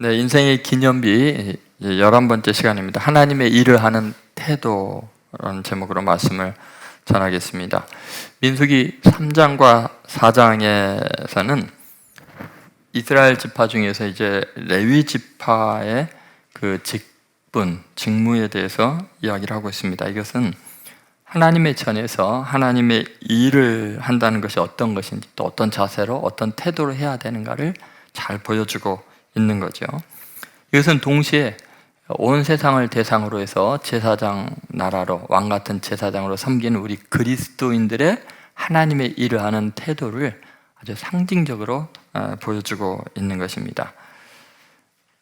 네, 인생의 기념비 11번째 시간입니다. 하나님의 일을 하는 태도라는 제목으로 말씀을 전하겠습니다. 민수기 3장과 4장에서는 이스라엘 지파 중에서 이제 레위 지파의 그 직분, 직무에 대해서 이야기를 하고 있습니다. 이것은 하나님의 전에서 하나님의 일을 한다는 것이 어떤 것인지, 또 어떤 자세로, 어떤 태도로 해야 되는가를 잘 보여주고 있는 거죠. 이것은 동시에 온 세상을 대상으로 해서 제사장 나라로, 왕 같은 제사장으로 섬기는 우리 그리스도인들의 하나님의 일을 하는 태도를 아주 상징적으로 보여주고 있는 것입니다.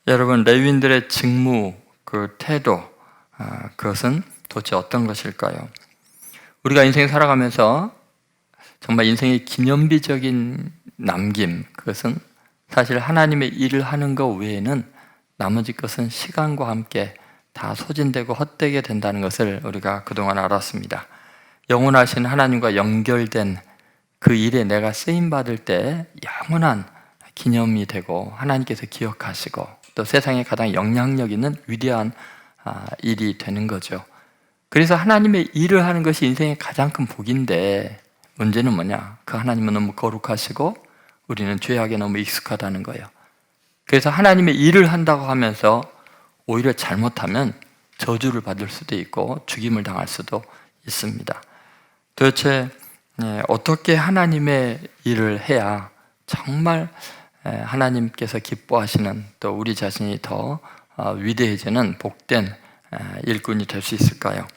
여러분, 레위인들의 직무, 그 태도, 그것은 도대체 어떤 것일까요? 우리가 인생 살아가면서 정말 인생의 기념비적인 남김, 그것은 사실 하나님의 일을 하는 것 외에는 나머지 것은 시간과 함께 다 소진되고 헛되게 된다는 것을 우리가 그동안 알았습니다. 영원하신 하나님과 연결된 그 일에 내가 쓰임받을 때 영원한 기념이 되고 하나님께서 기억하시고 또 세상에 가장 영향력 있는 위대한 일이 되는 거죠. 그래서 하나님의 일을 하는 것이 인생의 가장 큰 복인데, 문제는 뭐냐? 그 하나님은 너무 거룩하시고 우리는 죄악에 너무 익숙하다는 거예요. 그래서 하나님의 일을 한다고 하면서 오히려 잘못하면 저주를 받을 수도 있고 죽임을 당할 수도 있습니다. 도대체 어떻게 하나님의 일을 해야 정말 하나님께서 기뻐하시는, 또 우리 자신이 더 위대해지는 복된 일꾼이 될 수 있을까요?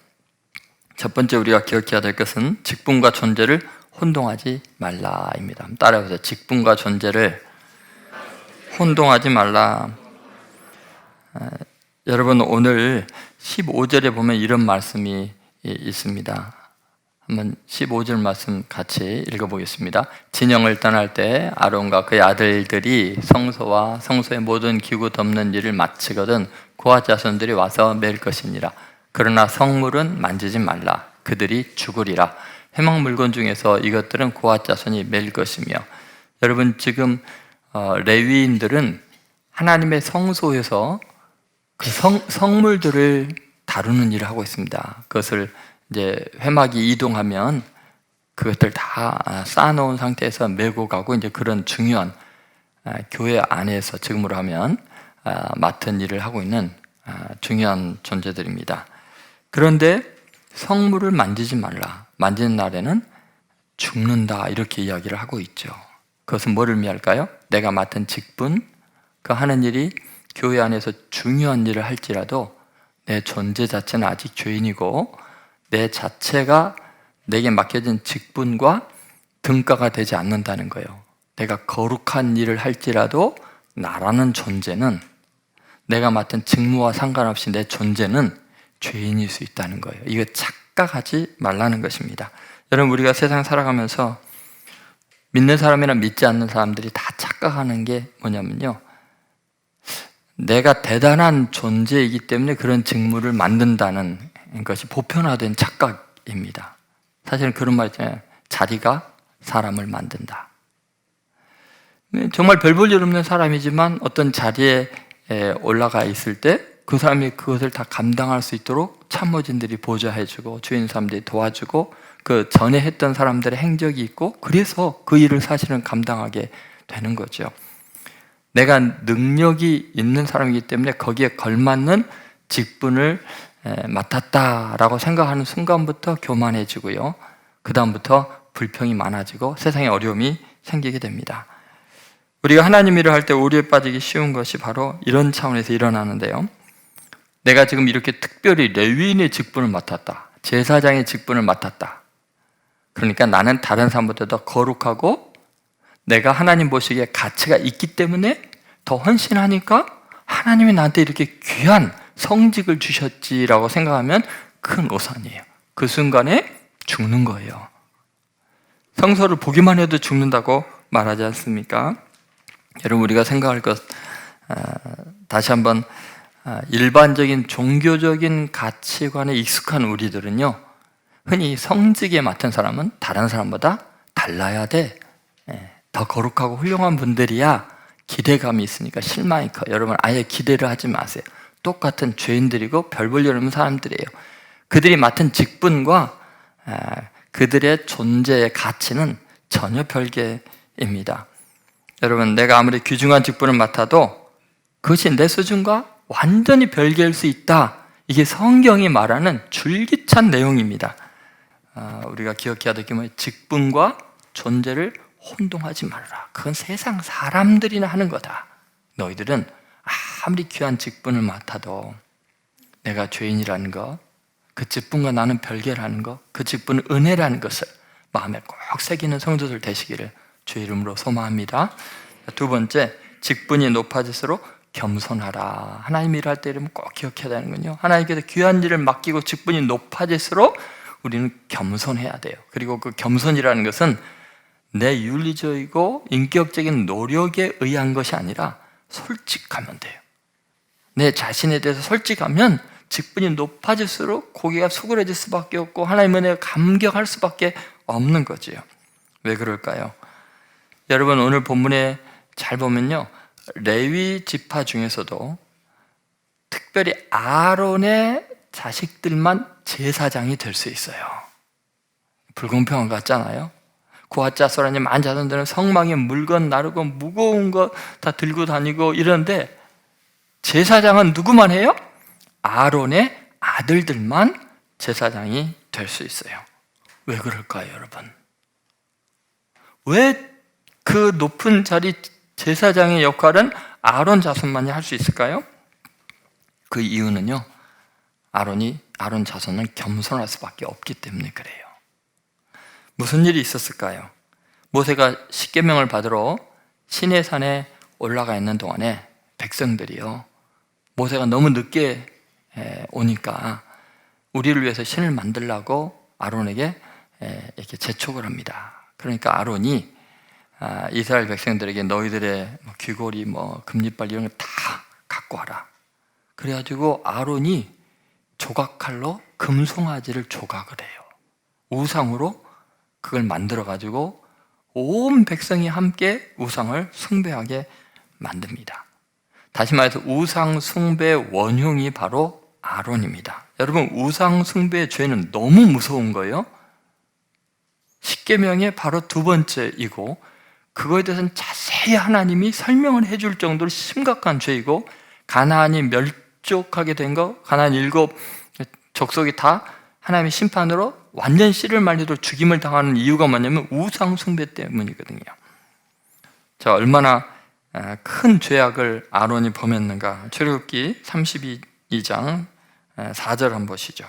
첫 번째 우리가 기억해야 될 것은 직분과 존재를 혼동하지 말라입니다. 따라해보세요. 직분과 존재를 혼동하지 말라. 여러분, 오늘 15절에 보면 이런 말씀이 있습니다. 한번 15절 말씀 같이 읽어보겠습니다. 진영을 떠날 때 아론과 그의 아들들이 성소와 성소의 모든 기구 덮는 일을 마치거든 고아 자손들이 와서 맬 것이니라. 그러나 성물은 만지지 말라. 그들이 죽으리라. 회막 물건 중에서 이것들은 고아 자손이 맬 것이며. 여러분, 지금 레위인들은 하나님의 성소에서 그 성물들을 다루는 일을 하고 있습니다. 그것을 이제 회막이 이동하면 그것들 다 쌓아놓은 상태에서 메고 가고, 이제 그런 중요한 교회 안에서 지금으로 하면 맡은 일을 하고 있는 중요한 존재들입니다. 그런데 성물을 만지지 말라. 만지는 날에는 죽는다. 이렇게 이야기를 하고 있죠. 그것은 뭐를 의미할까요? 내가 맡은 직분, 그 하는 일이 교회 안에서 중요한 일을 할지라도 내 존재 자체는 아직 죄인이고 내 자체가 내게 맡겨진 직분과 등가가 되지 않는다는 거예요. 내가 거룩한 일을 할지라도 나라는 존재는, 내가 맡은 직무와 상관없이 내 존재는 죄인일 수 있다는 거예요. 이거 착각하지 말라는 것입니다. 여러분, 우리가 세상 살아가면서 믿는 사람이나 믿지 않는 사람들이 다 착각하는 게 뭐냐면요, 내가 대단한 존재이기 때문에 그런 직무를 만든다는 것이 보편화된 착각입니다. 사실은 그런 말 있잖아요. 자리가 사람을 만든다. 정말 별 볼 일 없는 사람이지만 어떤 자리에 올라가 있을 때 그 사람이 그것을 다 감당할 수 있도록 참모진들이 보좌해주고 주인 사람들이 도와주고 그 전에 했던 사람들의 행적이 있고, 그래서 그 일을 사실은 감당하게 되는 거죠. 내가 능력이 있는 사람이기 때문에 거기에 걸맞는 직분을 맡았다라고 생각하는 순간부터 교만해지고요, 그 다음부터 불평이 많아지고 세상에 어려움이 생기게 됩니다. 우리가 하나님 일을 할 때 오류에 빠지기 쉬운 것이 바로 이런 차원에서 일어나는데요, 내가 지금 이렇게 특별히 레위인의 직분을 맡았다, 제사장의 직분을 맡았다, 그러니까 나는 다른 사람보다 더 거룩하고 내가 하나님 보시기에 가치가 있기 때문에 더 헌신하니까 하나님이 나한테 이렇게 귀한 성직을 주셨지라고 생각하면 큰 오산이에요. 그 순간에 죽는 거예요. 성서를 보기만 해도 죽는다고 말하지 않습니까? 여러분, 우리가 생각할 것, 다시 한번 일반적인 종교적인 가치관에 익숙한 우리들은요, 흔히 성직에 맡은 사람은 다른 사람보다 달라야 돼, 더 거룩하고 훌륭한 분들이야, 기대감이 있으니까 실망이 커요. 여러분 아예 기대를 하지 마세요. 똑같은 죄인들이고 별 볼 일 없는 사람들이에요. 그들이 맡은 직분과 그들의 존재의 가치는 전혀 별개입니다. 여러분, 내가 아무리 귀중한 직분을 맡아도 그것이 내 수준과 완전히 별개일 수 있다. 이게 성경이 말하는 줄기찬 내용입니다. 우리가 기억해야 될 게 뭐예요? 직분과 존재를 혼동하지 말라. 그건 세상 사람들이나 하는 거다. 너희들은 아무리 귀한 직분을 맡아도 내가 죄인이라는 것, 그 직분과 나는 별개라는 것, 그 직분은 은혜라는 것을 마음에 꼭 새기는 성도들 되시기를 주의 이름으로 소망합니다. 두 번째, 직분이 높아질수록 겸손하라. 하나님 일할 때 이러면 꼭 기억해야 되는군요. 하나님께서 귀한 일을 맡기고 직분이 높아질수록 우리는 겸손해야 돼요. 그리고 그 겸손이라는 것은 내 윤리적이고 인격적인 노력에 의한 것이 아니라 솔직하면 돼요. 내 자신에 대해서 솔직하면 직분이 높아질수록 고개가 수그러질 수밖에 없고 하나님 은혜에 감격할 수밖에 없는 거지요. 왜 그럴까요? 여러분, 오늘 본문에 잘 보면요, 레위 지파 중에서도 특별히 아론의 자식들만 제사장이 될 수 있어요. 불공평한 것 같잖아요. 구하짜소라니 만자손들은 성막에 물건 나르고 무거운 거 다 들고 다니고 이러는데 제사장은 누구만 해요? 아론의 아들들만 제사장이 될 수 있어요. 왜 그럴까요, 여러분? 왜 그 높은 자리 제사장의 역할은 아론 자손만이 할 수 있을까요? 그 이유는요, 아론 자손은 겸손할 수밖에 없기 때문에 그래요. 무슨 일이 있었을까요? 모세가 십계명을 받으러 시내산에 올라가 있는 동안에 백성들이요, 모세가 너무 늦게 오니까 우리를 위해서 신을 만들라고 아론에게 이렇게 재촉을 합니다. 그러니까 아론이 이스라엘 백성들에게 너희들의 귀걸이, 금리빨 이런 거 다 갖고 와라. 그래가지고 아론이 조각칼로 금송아지를 조각을 해요. 우상으로 그걸 만들어가지고 온 백성이 함께 우상을 숭배하게 만듭니다. 다시 말해서 우상 숭배의 원흉이 바로 아론입니다. 여러분, 우상 숭배의 죄는 너무 무서운 거예요. 십계명의 바로 두 번째이고 그거에 대해서는 자세히 하나님이 설명을 해줄 정도로 심각한 죄이고, 가나안이 멸족하게 된 거, 가나안 7 족속이 다 하나님의 심판으로 완전 씨를 말리도록 죽임을 당하는 이유가 뭐냐면 우상 숭배 때문이거든요. 자, 얼마나 큰 죄악을 아론이 범했는가. 출애굽기 32장 4절 한번 보시죠.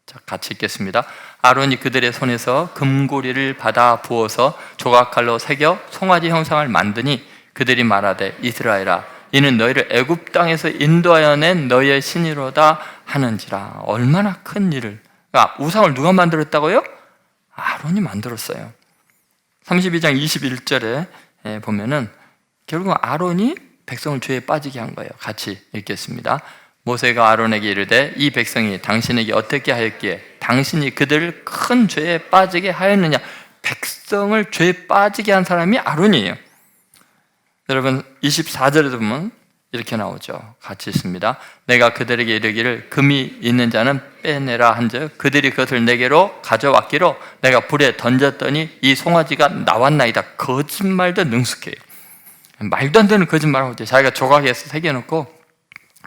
자, 같이 읽겠습니다. 아론이 그들의 손에서 금고리를 받아 부어서 조각칼로 새겨 송아지 형상을 만드니 그들이 말하되 이스라엘아, 이는 너희를 애굽 땅에서 인도하여 낸 너희의 신이로다 하는지라. 얼마나 큰 일을. 그러니까 우상을 누가 만들었다고요? 아론이 만들었어요. 32장 21절에 보면은 결국 아론이 백성을 죄에 빠지게 한 거예요. 같이 읽겠습니다. 모세가 아론에게 이르되 이 백성이 당신에게 어떻게 하였기에 당신이 그들을 큰 죄에 빠지게 하였느냐. 백성을 죄에 빠지게 한 사람이 아론이에요. 여러분, 24절에도 보면 이렇게 나오죠. 같이 있습니다. 내가 그들에게 이르기를 금이 있는 자는 빼내라 한즉 그들이 그것을 내게로 가져왔기로 내가 불에 던졌더니 이 송아지가 나왔나이다. 거짓말도 능숙해요. 말도 안 되는 거짓말하고 있죠. 자기가 조각해서 새겨놓고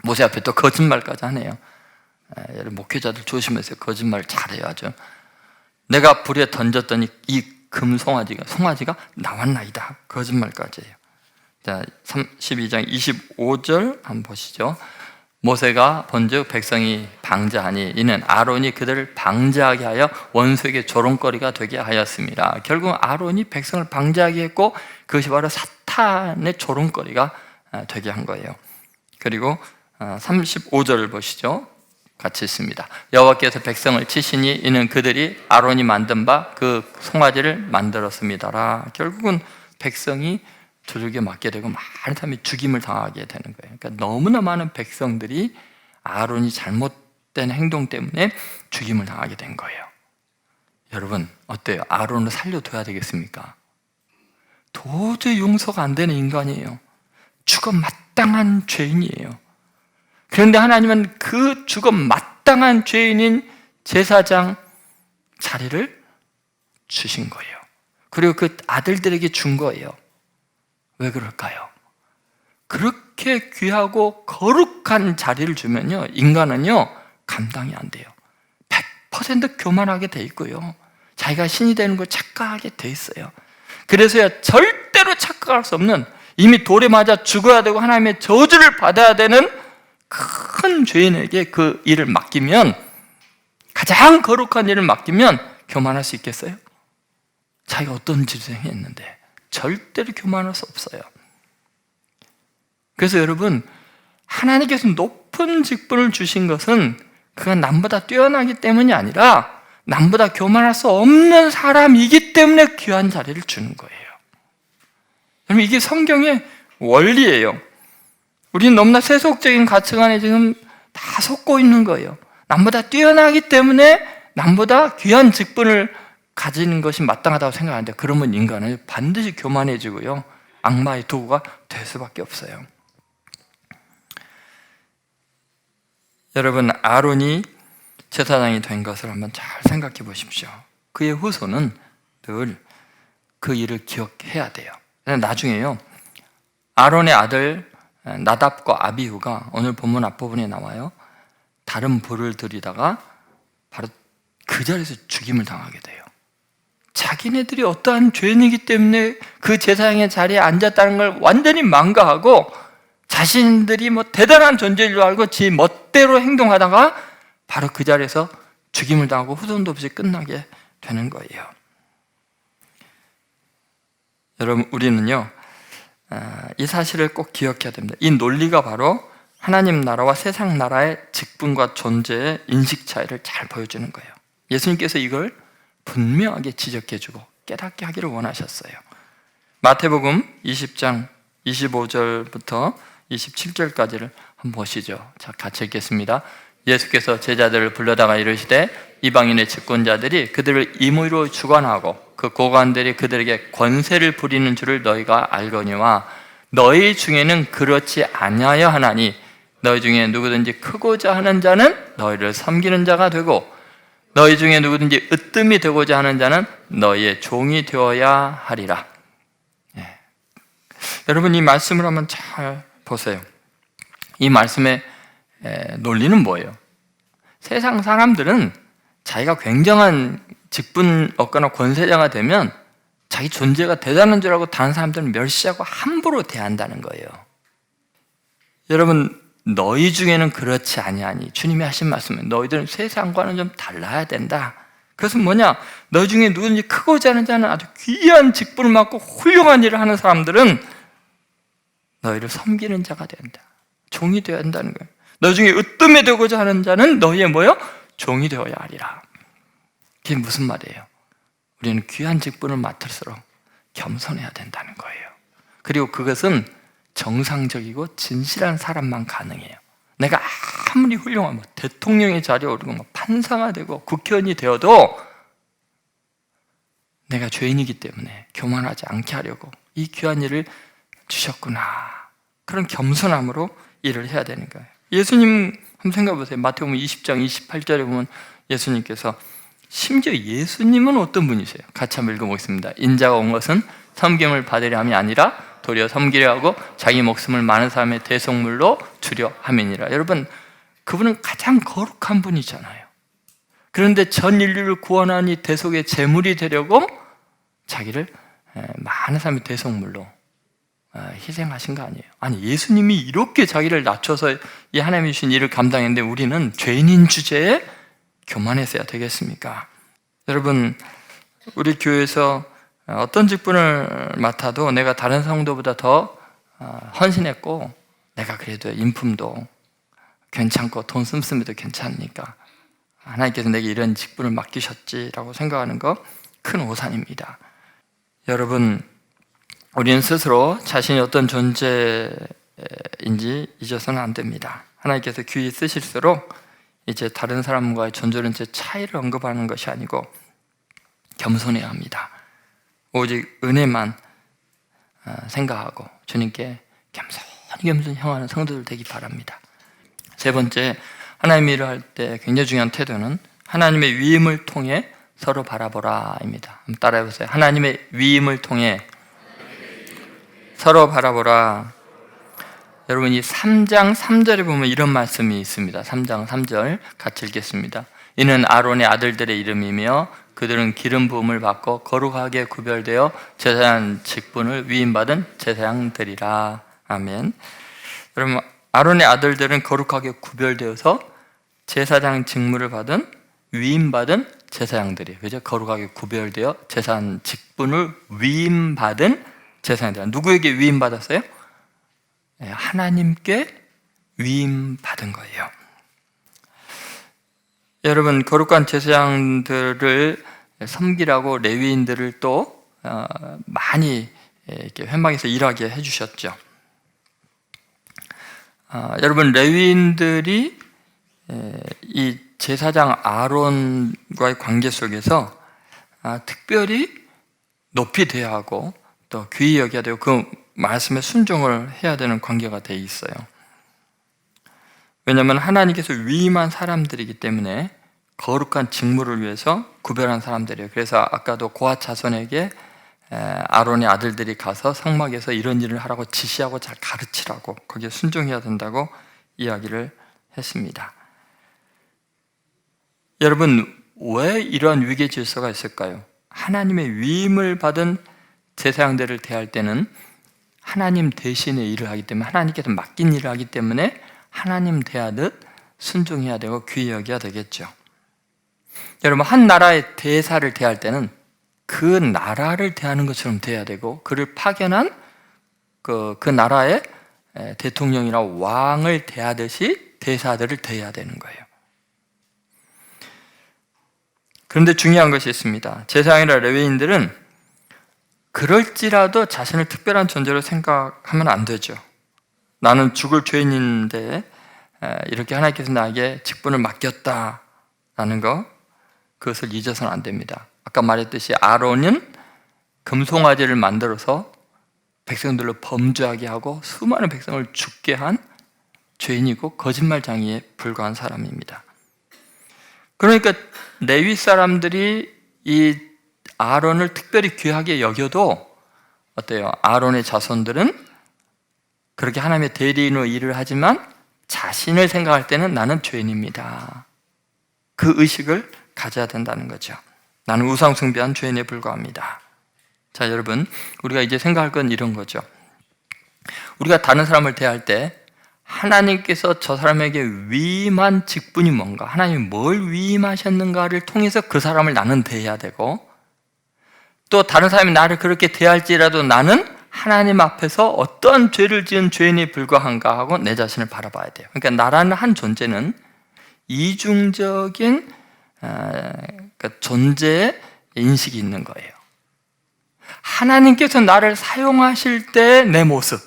모세 앞에 또 거짓말까지 하네요. 여러분, 목회자들 조심하세요. 거짓말 잘해요, 아주. 내가 불에 던졌더니 이 송아지가 나왔나이다. 거짓말까지 해요. 자, 32장 25절 한번 보시죠. 모세가 본즉 백성이 방자하니 이는 아론이 그들을 방자하게 하여 원수에게 조롱거리가 되게 하였습니다. 결국 아론이 백성을 방자하게 했고 그것이 바로 사탄의 조롱거리가 되게 한 거예요. 그리고 35절을 보시죠. 같이 있습니다. 여호와께서 백성을 치시니 이는 그들이 아론이 만든 바 그 송아지를 만들었습니다라. 결국은 백성이 두들겨 맞게 되고 많은 사람이 죽임을 당하게 되는 거예요. 그러니까 너무나 많은 백성들이 아론이 잘못된 행동 때문에 죽임을 당하게 된 거예요. 여러분, 어때요? 아론을 살려둬야 되겠습니까? 도저히 용서가 안 되는 인간이에요. 죽어 마땅한 죄인이에요. 그런데 하나님은 그 죽어 마땅한 죄인인 제사장 자리를 주신 거예요. 그리고 그 아들들에게 준 거예요. 왜 그럴까요? 그렇게 귀하고 거룩한 자리를 주면요, 인간은요 감당이 안 돼요. 100% 교만하게 돼 있고요, 자기가 신이 되는 걸 착각하게 돼 있어요. 그래서야 절대로 착각할 수 없는, 이미 돌에 맞아 죽어야 되고 하나님의 저주를 받아야 되는 큰 죄인에게 그 일을 맡기면, 가장 거룩한 일을 맡기면 교만할 수 있겠어요? 자기가 어떤 짓을 행했는데 절대로 교만할 수 없어요. 그래서 여러분, 하나님께서 높은 직분을 주신 것은 그가 남보다 뛰어나기 때문이 아니라 남보다 교만할 수 없는 사람이기 때문에 귀한 자리를 주는 거예요. 여러분, 이게 성경의 원리예요. 우리는 너무나 세속적인 가치관에 지금 다 속고 있는 거예요. 남보다 뛰어나기 때문에 남보다 귀한 직분을 가지는 것이 마땅하다고 생각하는데, 그러면 인간은 반드시 교만해지고요, 악마의 도구가 될 수밖에 없어요. 여러분, 아론이 제사장이 된 것을 한번 잘 생각해 보십시오. 그의 후손은 늘 그 일을 기억해야 돼요. 나중에요, 아론의 아들 나답과 아비후가 오늘 본문 앞부분에 나와요, 다른 불을 들이다가 바로 그 자리에서 죽임을 당하게 돼요. 자기네들이 어떠한 죄인이기 때문에 그 제사장의 자리에 앉았다는 걸 완전히 망가하고 자신들이 뭐 대단한 존재인 줄 알고 지 멋대로 행동하다가 바로 그 자리에서 죽임을 당하고 후손도 없이 끝나게 되는 거예요. 여러분, 우리는요 이 사실을 꼭 기억해야 됩니다. 이 논리가 바로 하나님 나라와 세상 나라의 직분과 존재의 인식 차이를 잘 보여주는 거예요. 예수님께서 이걸 분명하게 지적해주고 깨닫게 하기를 원하셨어요. 마태복음 20장 25절부터 27절까지를 한번 보시죠. 자, 같이 읽겠습니다. 예수께서 제자들을 불러다가 이르시되 이방인의 직분자들이 그들을 임의로 주관하고 그 고관들이 그들에게 권세를 부리는 줄을 너희가 알거니와 너희 중에는 그렇지 아니하여 하나니 너희 중에 누구든지 크고자 하는 자는 너희를 섬기는 자가 되고 너희 중에 누구든지 으뜸이 되고자 하는 자는 너희의 종이 되어야 하리라. 여러분, 이 말씀을 한번 잘 보세요. 이 말씀의 논리는 뭐예요? 세상 사람들은 자기가 굉장한 직분 얻거나 권세자가 되면 자기 존재가 대단한 줄 알고 다른 사람들은 멸시하고 함부로 대한다는 거예요. 여러분, 너희 중에는 그렇지 아니하니, 주님이 하신 말씀은 너희들은 세상과는 좀 달라야 된다. 그것은 뭐냐? 너희 중에 누구든지 크고자 하는 자는, 아주 귀한 직분을 맡고 훌륭한 일을 하는 사람들은 너희를 섬기는 자가 된다. 종이 되어야 한다는 거예요. 너희 중에 으뜸이 되고자 하는 자는 너희의 뭐요? 종이 되어야 하리라. 그게 무슨 말이에요? 우리는 귀한 직분을 맡을수록 겸손해야 된다는 거예요. 그리고 그것은 정상적이고 진실한 사람만 가능해요. 내가 아무리 훌륭한 대통령의 자리에 오르고 판사가 되고 국회의원이 되어도 내가 죄인이기 때문에 교만하지 않게 하려고 이 귀한 일을 주셨구나, 그런 겸손함으로 일을 해야 되는 거예요. 예수님 한번 생각해 보세요. 마태복음 20장 28절에 보면 예수님께서, 심지어 예수님은 어떤 분이세요? 같이 한번 읽어보겠습니다. 인자가 온 것은 섬김을 받으려 함이 아니라 도리어 섬기려 하고 자기 목숨을 많은 사람의 대속물로 주려 함이니라. 여러분, 그분은 가장 거룩한 분이잖아요. 그런데 전 인류를 구원하니 대속의 제물이 되려고 자기를 많은 사람의 대속물로 희생하신 거 아니에요? 아니, 예수님이 이렇게 자기를 낮춰서 이 하나님이 주신 일을 감당했는데 우리는 죄인인 주제에 교만해서야 되겠습니까? 여러분, 우리 교회에서 어떤 직분을 맡아도 내가 다른 성도보다 더 헌신했고 내가 그래도 인품도 괜찮고 돈 씀씀이도 괜찮으니까 하나님께서 내게 이런 직분을 맡기셨지라고 생각하는 거 큰 오산입니다. 여러분, 우리는 스스로 자신이 어떤 존재인지 잊어서는 안 됩니다. 하나님께서 귀히 쓰실수록 이제 다른 사람과의 존재론체 차이를 언급하는 것이 아니고 겸손해야 합니다. 오직 은혜만 생각하고 주님께 겸손 겸손히 행하는 성도들 되기 바랍니다. 세 번째, 하나님의 일을 할 때 굉장히 중요한 태도는 하나님의 위임을 통해 서로 바라보라입니다. 한번 따라해보세요. 하나님의 위임을 통해 서로 바라보라. 여러분, 이 3장 3절에 보면 이런 말씀이 있습니다. 3장 3절 같이 읽겠습니다. 이는 아론의 아들들의 이름이며 그들은 기름 부음을 받고 거룩하게 구별되어 제사장 직분을 위임받은 제사장들이라. 아멘. 여러분, 아론의 아들들은 거룩하게 구별되어서 제사장 직무를 받은 위임받은 제사장들이에요. 그죠? 거룩하게 구별되어 제사장 직분을 위임받은 제사장들. 누구에게 위임받았어요? 하나님께 위임받은 거예요. 여러분, 거룩한 제사장들을 섬기라고 레위인들을 또 많이 이렇게 회막에서 일하게 해주셨죠. 여러분, 레위인들이 이 제사장 아론과의 관계 속에서 특별히 높이 대하고 또 귀히 여겨야 되고 그 말씀에 순종을 해야 되는 관계가 돼 있어요. 왜냐하면 하나님께서 위임한 사람들이기 때문에 거룩한 직무를 위해서 구별한 사람들이에요. 그래서 아까도 고핫 자손에게 아론의 아들들이 가서 성막에서 이런 일을 하라고 지시하고 잘 가르치라고 거기에 순종해야 된다고 이야기를 했습니다. 여러분, 왜 이러한 위계 질서가 있을까요? 하나님의 위임을 받은 제사장들을 대할 때는 하나님 대신의 일을 하기 때문에, 하나님께서 맡긴 일을 하기 때문에 하나님 대하듯 순종해야 되고 귀히 여겨야 되겠죠. 여러분, 한 나라의 대사를 대할 때는 그 나라를 대하는 것처럼 대해야 되고, 그를 파견한 그 나라의 대통령이나 왕을 대하듯이 대사들을 대해야 되는 거예요. 그런데 중요한 것이 있습니다. 제사장이나 레위인들은 그럴지라도 자신을 특별한 존재로 생각하면 안 되죠. 나는 죽을 죄인인데 이렇게 하나님께서 나에게 직분을 맡겼다라는 거, 그것을 잊어서는 안 됩니다. 아까 말했듯이 아론은 금송아지를 만들어서 백성들로 범죄하게 하고 수많은 백성을 죽게 한 죄인이고 거짓말장이에 불과한 사람입니다. 그러니까 레위 사람들이 이 아론을 특별히 귀하게 여겨도 어때요? 아론의 자손들은 그렇게 하나님의 대리인으로 일을 하지만 자신을 생각할 때는 나는 죄인입니다. 그 의식을 가져야 된다는 거죠. 나는 우상숭배한 죄인에 불과합니다. 자, 여러분, 우리가 이제 생각할 건 이런 거죠. 우리가 다른 사람을 대할 때 하나님께서 저 사람에게 위임한 직분이 뭔가, 하나님이 뭘 위임하셨는가를 통해서 그 사람을 나는 대해야 되고, 또 다른 사람이 나를 그렇게 대할지라도 나는 하나님 앞에서 어떠한 죄를 지은 죄인이 불과한가 하고 내 자신을 바라봐야 돼요. 그러니까 나라는 한 존재는 이중적인 존재의 인식이 있는 거예요. 하나님께서 나를 사용하실 때 내 모습,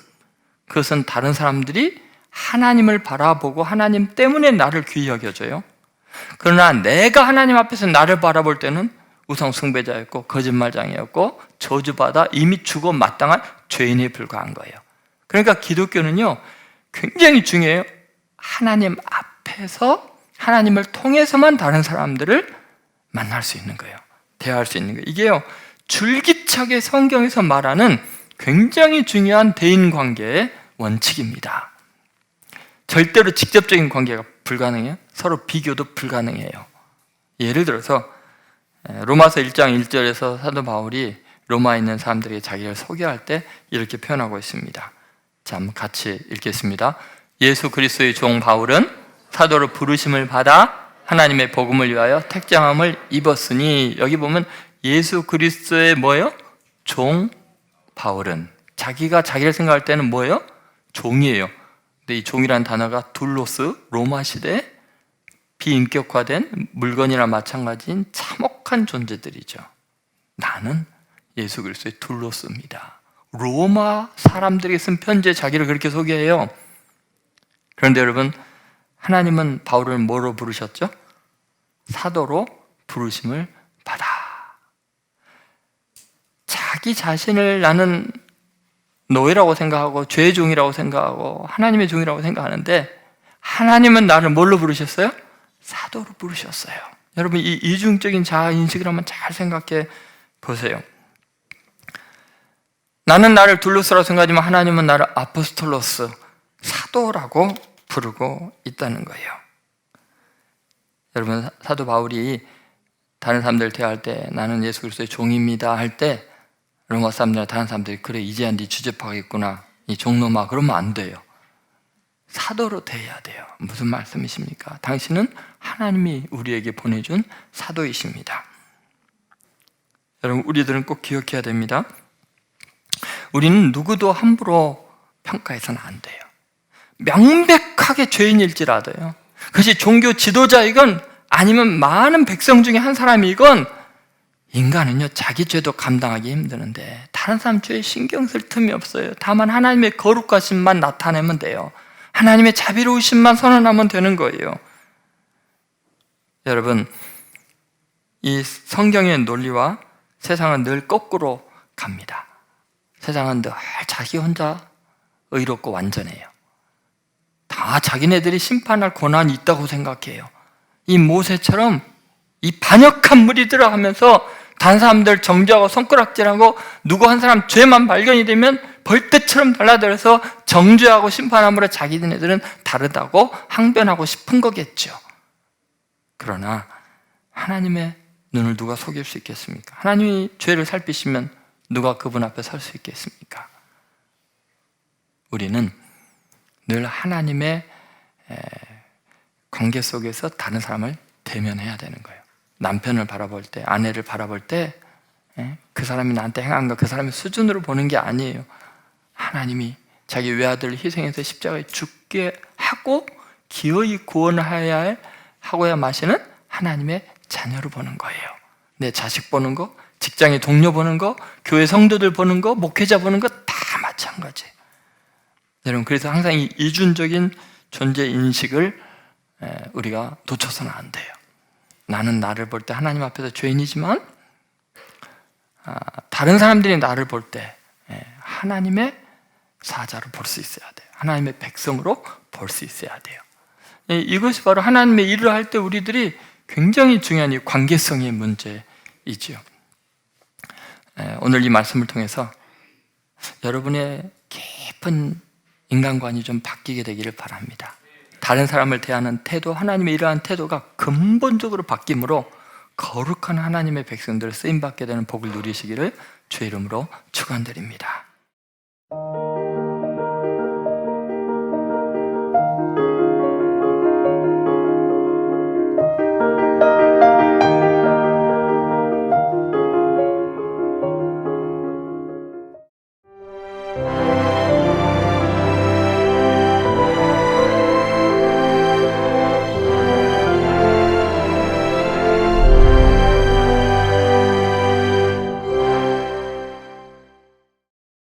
그것은 다른 사람들이 하나님을 바라보고 하나님 때문에 나를 귀히 여겨줘요. 그러나 내가 하나님 앞에서 나를 바라볼 때는 우상 숭배자였고 거짓말장이었고 저주받아 이미 죽어 마땅한 죄인에 불과한 거예요. 그러니까 기독교는요 굉장히 중요해요. 하나님 앞에서 하나님을 통해서만 다른 사람들을 만날 수 있는 거예요. 대화할 수 있는 거예요. 이게요 줄기차게 성경에서 말하는 굉장히 중요한 대인관계의 원칙입니다. 절대로 직접적인 관계가 불가능해요. 서로 비교도 불가능해요. 예를 들어서 로마서 1장 1절에서 사도 바울이 로마에 있는 사람들에게 자기를 소개할 때 이렇게 표현하고 있습니다. 자, 한번 같이 읽겠습니다. 예수 그리스도의 종 바울은 사도로 부르심을 받아 하나님의 복음을 위하여 택정함을 입었으니, 여기 보면 예수 그리스도의 뭐예요? 종 바울은, 자기가 자기를 생각할 때는 뭐예요? 종이에요. 근데 이 종이라는 단어가 둘로스, 로마 시대 비인격화된 물건이나 마찬가지인 참혹한 존재들이죠. 나는 예수 그리스도의 둘로스입니다. 로마 사람들이 쓴 편지에 자기를 그렇게 소개해요. 그런데 여러분, 하나님은 바울을 뭐로 부르셨죠? 사도로 부르심을 받아. 자기 자신을 나는 노예라고 생각하고 죄의 종이라고 생각하고 하나님의 종이라고 생각하는데, 하나님은 나를 뭘로 부르셨어요? 사도로 부르셨어요. 여러분, 이 이중적인 자아 인식을 한번 잘 생각해 보세요. 나는 나를 둘로스라고 생각하지만 하나님은 나를 아포스톨로스, 사도라고 부르고 있다는 거예요. 여러분, 사도 바울이 다른 사람들 대할 때 나는 예수 그리스도의 종입니다 할 때 로마 사람들이나 다른 사람들이 그래 이제야 네 주접하겠구나, 이 종놈아, 그러면 안 돼요. 사도로 대해야 돼요. 무슨 말씀이십니까? 당신은 하나님이 우리에게 보내준 사도이십니다. 여러분, 우리들은 꼭 기억해야 됩니다. 우리는 누구도 함부로 평가해서는 안 돼요. 명백하게 죄인일지라도요, 그것이 종교 지도자이건 아니면 많은 백성 중에 한 사람이건, 인간은요 자기 죄도 감당하기 힘드는데 다른 사람 죄에 신경 쓸 틈이 없어요. 다만 하나님의 거룩하심만 나타내면 돼요. 하나님의 자비로우심만 선언하면 되는 거예요. 여러분, 이 성경의 논리와 세상은 늘 거꾸로 갑니다. 세상은 늘 자기 혼자 의롭고 완전해요. 다 자기네들이 심판할 권한이 있다고 생각해요. 이 모세처럼 이 반역한 물이 들어가면서 다른 사람들 정죄하고 손가락질하고 누구 한 사람 죄만 발견이 되면 벌떼처럼 달라들어서 정죄하고 심판함으로 자기네들은 다르다고 항변하고 싶은 거겠죠. 그러나 하나님의 눈을 누가 속일 수 있겠습니까? 하나님이 죄를 살피시면 누가 그분 앞에 설 수 있겠습니까? 우리는 늘 하나님의 관계 속에서 다른 사람을 대면해야 되는 거예요. 남편을 바라볼 때, 아내를 바라볼 때 그 사람이 나한테 행한 거, 그 사람의 수준으로 보는 게 아니에요. 하나님이 자기 외아들을 희생해서 십자가에 죽게 하고 기어이 하고야 마시는 하나님의 자녀로 보는 거예요. 내 자식 보는 거, 직장의 동료 보는 거, 교회 성도들 보는 거, 목회자 보는 거 다 마찬가지. 여러분, 그래서 항상 이 이중적인 존재 인식을 우리가 놓쳐서는 안 돼요. 나는 나를 볼 때 하나님 앞에서 죄인이지만 다른 사람들이 나를 볼 때 하나님의 사자로 볼 수 있어야 돼요. 하나님의 백성으로 볼 수 있어야 돼요. 이것이 바로 하나님의 일을 할 때 우리들이 굉장히 중요한 이 관계성의 문제이지요. 오늘 이 말씀을 통해서 여러분의 깊은 인간관이 좀 바뀌게 되기를 바랍니다. 다른 사람을 대하는 태도, 하나님의 이러한 태도가 근본적으로 바뀜으로 거룩한 하나님의 백성들 쓰임받게 되는 복을 누리시기를 주의 이름으로 축원드립니다.